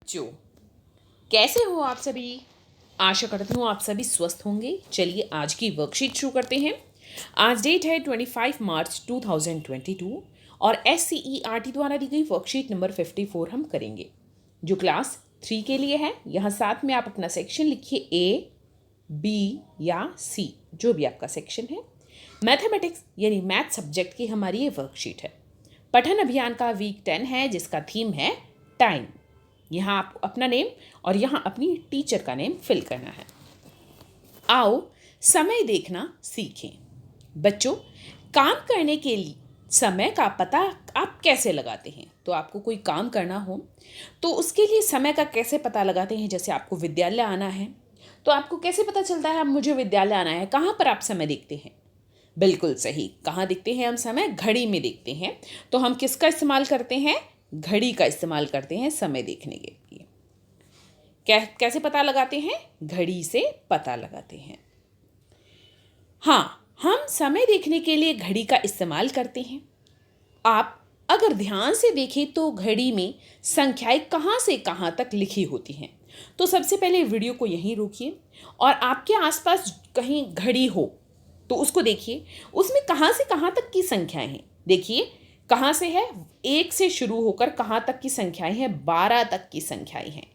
जो कैसे हो आप सभी। आशा करती हूँ आप सभी स्वस्थ होंगे। चलिए आज की वर्कशीट शुरू करते हैं। आज डेट है 25 मार्च 2022 और SCERT द्वारा दी गई वर्कशीट नंबर 54 हम करेंगे जो क्लास 3 के लिए है। यहाँ साथ में आप अपना सेक्शन लिखिए A, B या C, जो भी आपका सेक्शन है। मैथमेटिक्स यानी मैथ सब्जेक्ट की हमारी ये वर्कशीट है। पठन अभियान का वीक 10 है जिसका थीम है टाइम। यहाँ आप अपना नेम और यहाँ अपनी टीचर का नेम फिल करना है। आओ समय देखना सीखें। बच्चों, काम करने के लिए समय का पता आप कैसे लगाते हैं? तो आपको कोई काम करना हो तो उसके लिए समय का कैसे पता लगाते हैं? जैसे आपको विद्यालय आना है तो आपको कैसे पता चलता है अब मुझे विद्यालय आना है? कहाँ पर आप समय देखते हैं? बिल्कुल सही, कहाँ देखते हैं हम समय? घड़ी में देखते हैं। तो हम किसका इस्तेमाल करते हैं? घड़ी का इस्तेमाल करते हैं समय देखने के लिए। कैसे पता लगाते हैं? घड़ी से पता लगाते हैं। हाँ, हम समय देखने के लिए घड़ी का इस्तेमाल करते हैं। आप अगर ध्यान से देखें तो घड़ी में संख्याएं कहाँ से कहाँ तक लिखी होती हैं। तो सबसे पहले वीडियो को यहीं रोकिए और आपके आसपास कहीं घड़ी हो तो उसको देखिए, उसमें कहाँ से कहाँ तक की संख्याएं हैं। देखिए कहाँ से है, 1 से शुरू होकर कहाँ तक की संख्याएं हैं? 12 तक की संख्याएं हैं।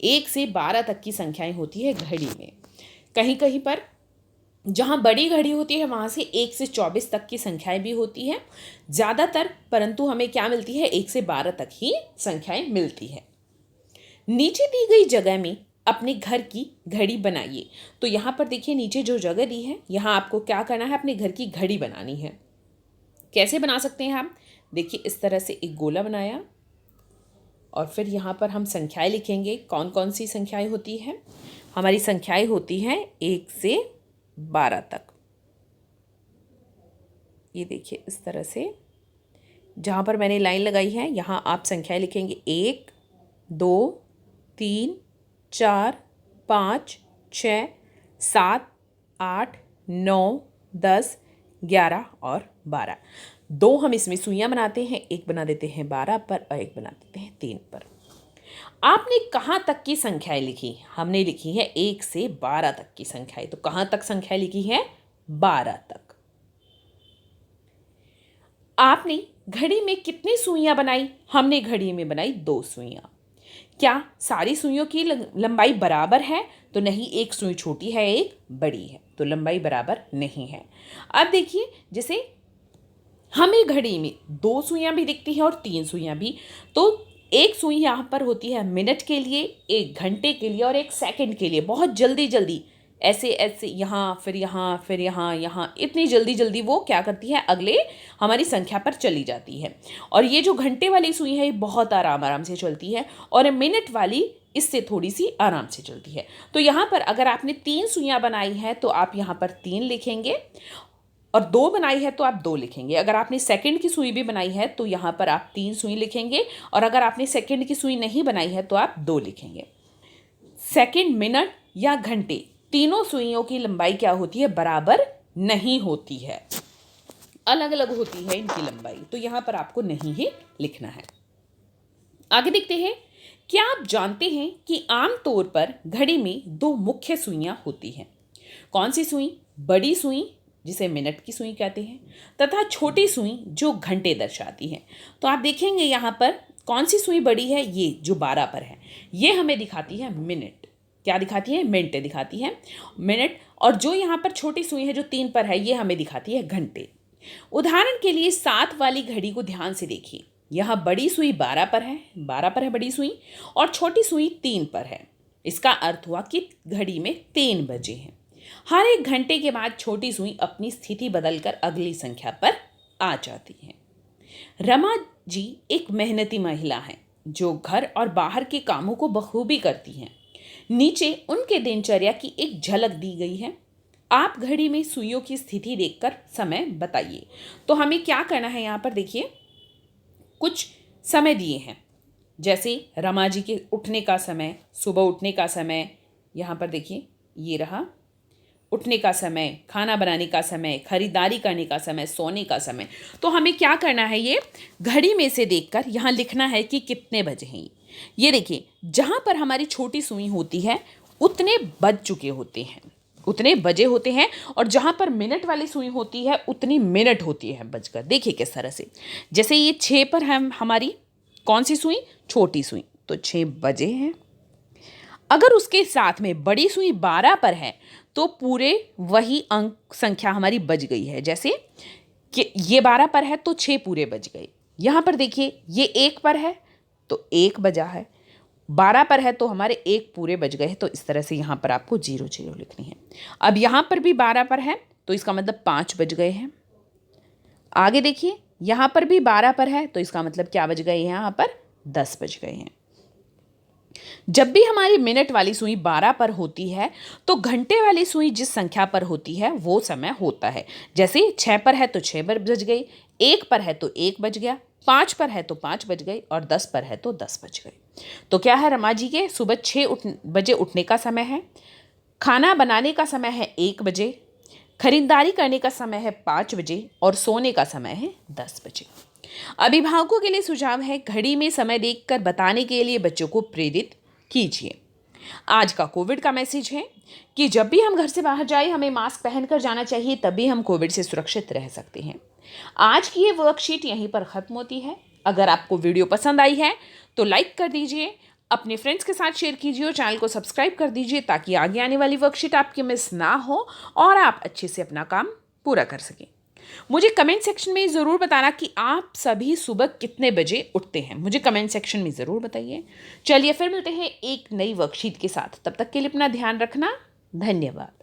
1 से 12 तक की संख्याएं होती है घड़ी में। कहीं कहीं पर जहाँ बड़ी घड़ी होती है वहाँ से 1 से 24 तक की संख्याएं भी होती है ज़्यादातर, परंतु हमें क्या मिलती है? 1 से 12 तक ही संख्याएं मिलती है। नीचे दी गई जगह में अपने घर की घड़ी बनाइए। तो यहाँ पर देखिए नीचे जो जगह दी है, यहाँ आपको क्या करना है? अपने घर की घड़ी बनानी है। कैसे बना सकते हैं आप? देखिए इस तरह से एक गोला बनाया और फिर यहाँ पर हम संख्याएं लिखेंगे। कौन कौन सी संख्याएं होती हैं? हमारी संख्याएं होती हैं 1 से 12 तक। ये देखिए इस तरह से जहाँ पर मैंने लाइन लगाई है यहाँ आप संख्याएं लिखेंगे 1, 2, 3, 4, 5, 6, 7, 8, 9, 10, 11 और 12। 2 हम इसमें सुइयां बनाते हैं, एक बना देते हैं 12 पर और एक बना देते हैं 3 पर। आपने कहाँ तक की संख्याएं लिखी? हमने लिखी है 1 से 12 तक की संख्याएं। तो कहाँ तक संख्या लिखी है? 12 तक। आपने घड़ी में कितनी सुइयां बनाई? हमने घड़ी में बनाई 2 सुइयां। क्या सारी सुइयों की लंबाई बराबर है? तो नहीं, एक सुई छोटी है एक बड़ी है, तो लंबाई बराबर नहीं है। अब देखिए जैसे हमें घड़ी में 2 सुइयां भी दिखती हैं और 3 सुइयां भी। तो एक सुई यहाँ पर होती है मिनट के लिए, एक घंटे के लिए और एक सेकंड के लिए। बहुत जल्दी जल्दी ऐसे ऐसे यहाँ फिर यहाँ फिर यहाँ यहाँ, इतनी जल्दी जल्दी वो क्या करती है? अगले हमारी संख्या पर चली जाती है। और ये जो घंटे वाली सुई है ये बहुत आराम आराम से चलती है और मिनट वाली इससे थोड़ी सी आराम से चलती है। तो यहाँ पर अगर आपने 3 सुइयां बनाई हैं तो आप यहाँ पर 3 लिखेंगे और 2 बनाई है तो आप 2 लिखेंगे। अगर आपने सेकंड की सुई भी बनाई है तो यहाँ पर आप 3 सुई लिखेंगे और अगर आपने सेकंड की सुई नहीं बनाई है तो आप 2 लिखेंगे। सेकंड, मिनट या घंटे, तीनों सुइयों की लंबाई क्या होती है? बराबर नहीं होती है, अलग अलग होती है इनकी लंबाई। तो यहाँ पर आपको नहीं ही लिखना है। आगे देखते हैं। क्या आप जानते हैं कि आमतौर पर घड़ी में 2 मुख्य सुइयां होती हैं? कौन सी सुई? बड़ी सुई जिसे मिनट की सुई कहते हैं तथा छोटी सुई जो घंटे दर्शाती है। तो आप देखेंगे यहाँ पर कौन सी सुई बड़ी है? ये जो 12 पर है ये हमें दिखाती है मिनट। क्या दिखाती है? मिनट दिखाती है, मिनट। और जो यहाँ पर छोटी सुई है जो 3 पर है ये हमें दिखाती है घंटे। उदाहरण के लिए 7 वाली घड़ी को ध्यान से देखिए। यहाँ बड़ी सुई 12 पर है, 12 पर है बड़ी सुई और छोटी सुई 3 पर है। इसका अर्थ हुआ कि घड़ी में 3 बजे हैं। हर एक घंटे के बाद छोटी सुई अपनी स्थिति बदलकर अगली संख्या पर आ जाती है। रमा जी एक मेहनती महिला हैं जो घर और बाहर के कामों को बखूबी करती हैं। नीचे उनके दिनचर्या की एक झलक दी गई है। आप घड़ी में सुइयों की स्थिति देखकर समय बताइए। तो हमें क्या करना है? यहाँ पर देखिए कुछ समय दिए हैं, जैसे रमा जी के उठने का समय, सुबह उठने का समय। यहाँ पर देखिए ये रहा उठने का समय, खाना बनाने का समय, खरीदारी करने का समय, सोने का समय। तो हमें क्या करना है? ये घड़ी में से देखकर यहाँ लिखना है कि कितने बजे हैं। ये देखिए, जहाँ पर हमारी छोटी सुई होती है उतने बज चुके होते हैं, उतने बजे होते हैं, और जहाँ पर मिनट वाली सुई होती है उतनी मिनट होती है बजकर। देखिए किस तरह से, जैसे ये 6 पर है हमारी कौन सी सुई, छोटी सुई, तो 6 बजे हैं। अगर उसके साथ में बड़ी सुई 12 पर है तो पूरे वही अंक संख्या हमारी बज गई है। जैसे कि ये 12 पर है तो 6 पूरे बज गए। यहाँ पर देखिए ये 1 पर है तो 1 बजा है, 12 पर है तो हमारे 1 पूरे बज गए हैं। तो इस तरह से यहाँ पर आपको 0 0 लिखनी है। अब यहाँ पर भी 12 पर है तो इसका मतलब 5 बज गए हैं। आगे देखिए, यहाँ पर भी 12 पर है तो इसका मतलब क्या बज गए हैं, यहाँ पर 10 बज गए हैं। जब भी हमारी मिनट वाली सुई 12 पर होती है तो घंटे वाली सुई जिस संख्या पर होती है वो समय होता है। जैसे 6 पर है तो 6 बज गई, 1 पर है तो 1 बज गया, 5 पर है तो 5 बज गई, और 10 पर है तो 10 बज गए। तो क्या है, रमा जी के सुबह 6 बजे उठने का समय है, खाना बनाने का समय है 1 बजे, खरीदारी करने का समय है 5 बजे, और सोने का समय है 10 बजे। अभिभावकों के लिए सुझाव है, घड़ी में समय देखकर बताने के लिए बच्चों को प्रेरित कीजिए। आज का कोविड का मैसेज है कि जब भी हम घर से बाहर जाए हमें मास्क पहनकर जाना चाहिए, तभी हम कोविड से सुरक्षित रह सकते हैं। आज की ये वर्कशीट यहीं पर ख़त्म होती है। अगर आपको वीडियो पसंद आई है तो लाइक कर दीजिए, अपने फ्रेंड्स के साथ शेयर कीजिए और चैनल को सब्सक्राइब कर दीजिए ताकि आगे आने वाली वर्कशीट आपकी मिस ना हो और आप अच्छे से अपना काम पूरा कर सकें। मुझे कमेंट सेक्शन में ज़रूर बताना कि आप सभी सुबह कितने बजे उठते हैं, मुझे कमेंट सेक्शन में ज़रूर बताइए। चलिए फिर मिलते हैं एक नई वर्कशीट के साथ, तब तक के लिए अपना ध्यान रखना। धन्यवाद।